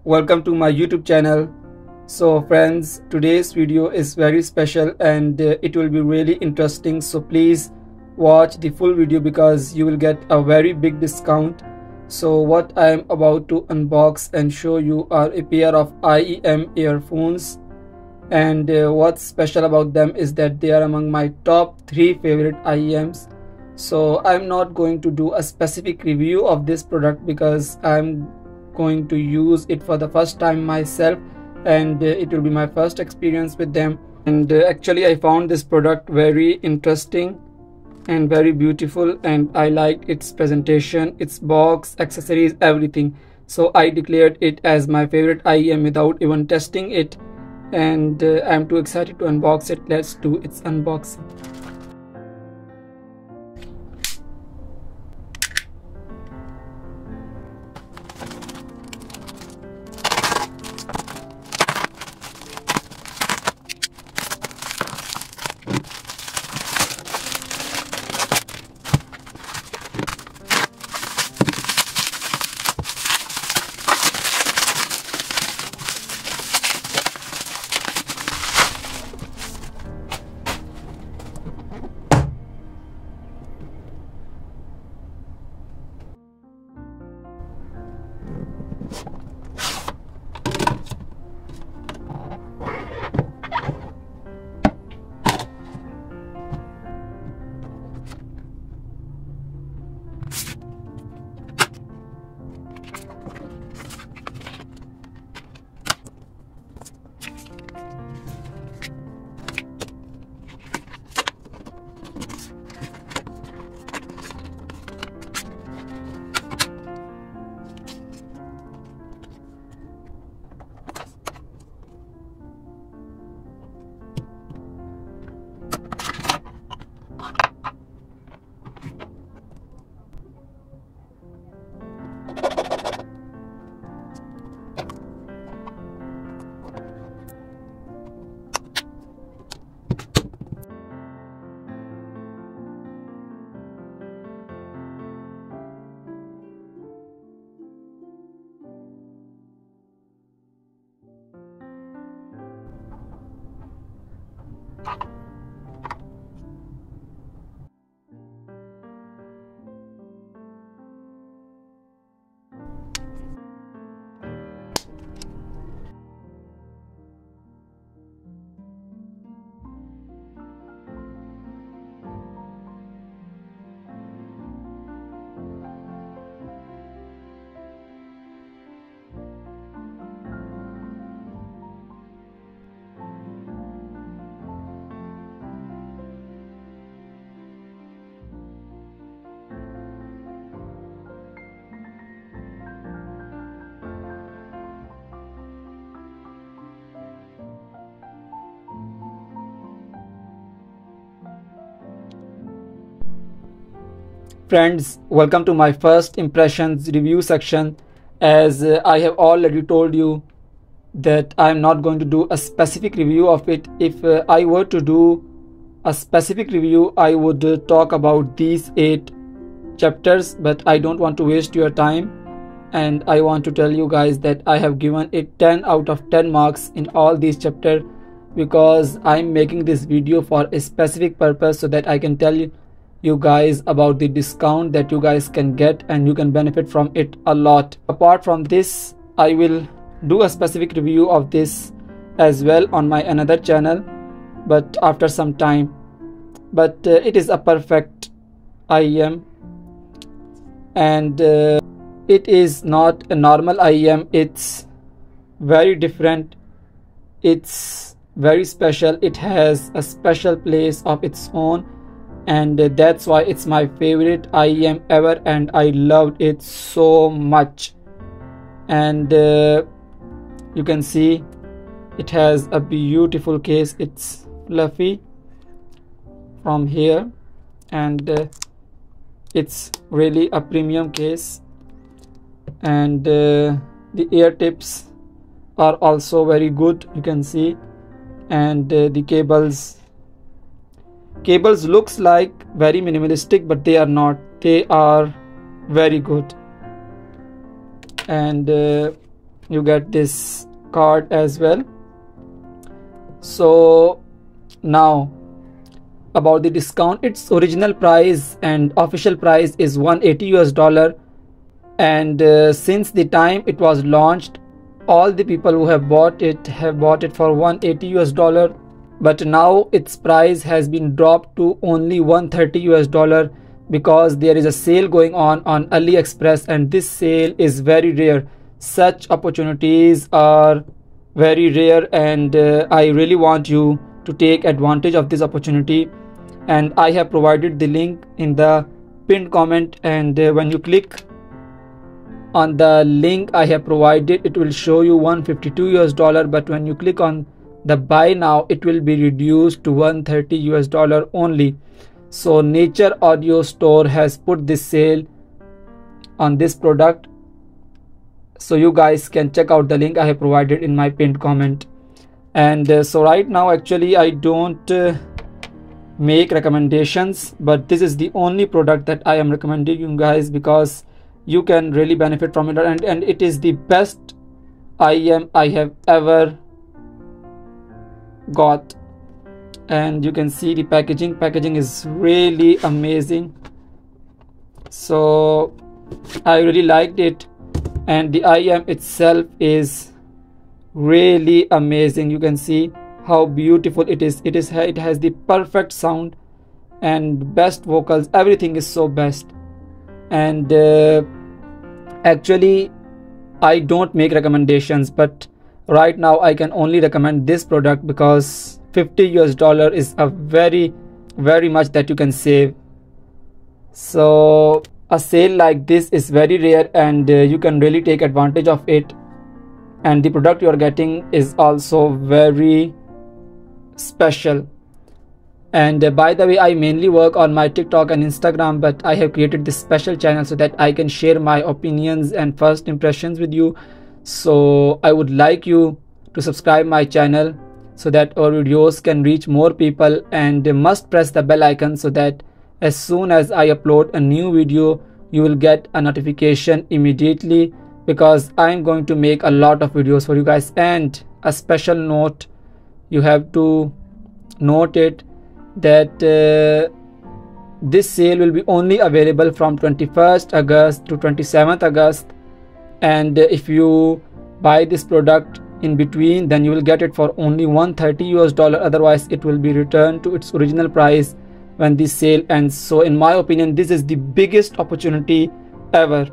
welcome to my YouTube channel. So friends, today's video is very special and it will be really interesting, so please watch the full video because you will get a very big discount. So what I am about to unbox and show you are a pair of IEM earphones, and what's special about them is that they are among my top 3 favorite IEMs. So I'm not going to do a specific review of this product because I'm going to use it for the first time myself, and it will be my first experience with them. And actually I found this product very interesting and very beautiful, and I liked its presentation, its box, accessories, everything. So I declared it as my favorite IEM without even testing it, and I'm too excited to unbox it. Let's do its unboxing. Friends, welcome to my first impressions review section. As I have already told you that I am not going to do a specific review of it. If I were to do a specific review, I would talk about these 8 chapters, but I don't want to waste your time, and I want to tell you guys that I have given it 10 out of 10 marks in all these chapters because I'm making this video for a specific purpose, so that I can tell you guys about the discount that you guys can get and you can benefit from it a lot. Apart from this, I will do a specific review of this as well on my another channel, but after some time. But it is a perfect IEM, and it is not a normal IEM. It's very different, it's very special, it has a special place of its own, and that's why it's my favorite IEM ever, and I loved it so much. And you can see it has a beautiful case. It's fluffy from here, and it's really a premium case, and the ear tips are also very good, you can see. And the cables looks like very minimalistic, but they are not, they are very good. And you get this card as well. So now about the discount, its original price and official price is $180, and since the time it was launched, all the people who have bought it for $180, but now its price has been dropped to only $130 because there is a sale going on AliExpress, and this sale is very rare. Such opportunities are very rare, and I really want you to take advantage of this opportunity. And I have provided the link in the pinned comment, and when you click on the link I have provided, it will show you $152, but when you click on the buy now, it will be reduced to $130 only. So Nature Audio Store has put this sale on this product, so you guys can check out the link I have provided in my pinned comment. And so right now, actually I don't make recommendations, but this is the only product that I am recommending you guys because you can really benefit from it, and it is the best IEM I have ever got. And you can see the packaging is really amazing, so I really liked it, and the IEM itself is really amazing. You can see how beautiful it is. It has the perfect sound and best vocals. Everything is so best. And actually I don't make recommendations, but right now I can only recommend this product because $50 is a very much that you can save. So a sale like this is very rare, and you can really take advantage of it, and the product you are getting is also very special. And by the way, I mainly work on my TikTok and Instagram, but I have created this special channel so that I can share my opinions and first impressions with you. So I would like you to subscribe my channel so that our videos can reach more people, and must press the bell icon so that as soon as I upload a new video, you will get a notification immediately, because I am going to make a lot of videos for you guys. And a special note, you have to note it, that this sale will be only available from 21st August to 27th August, and if you buy this product in between, then you will get it for only $130. Otherwise it will be returned to its original price when this sale ends. So in my opinion, this is the biggest opportunity ever.